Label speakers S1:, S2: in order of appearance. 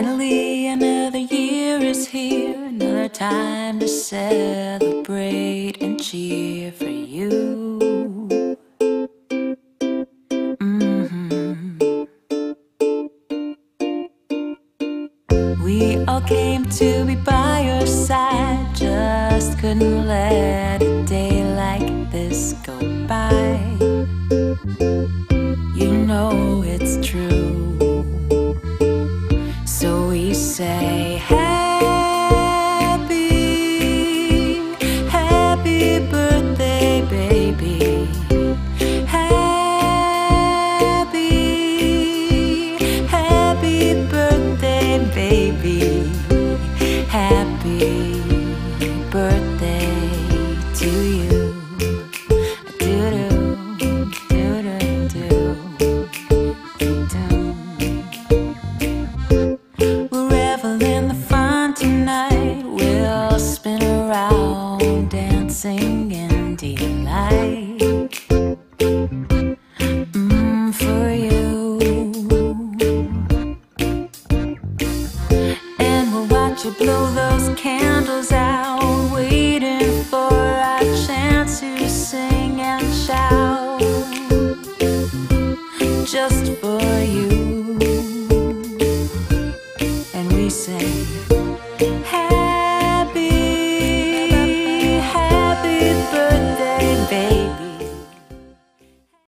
S1: Finally, another year is here, another time to celebrate and cheer for you. We all came to be by your side, just couldn't let a day like this go by. You know it's true, so we say happy, happy birthday, baby. Happy, happy birthday, baby. Happy birthday to you. We'll revel in the fun tonight. We'll spin around, dancing in delight. For you. And we'll watch you blow those candles out, waiting for our chance to sing and shout. Just for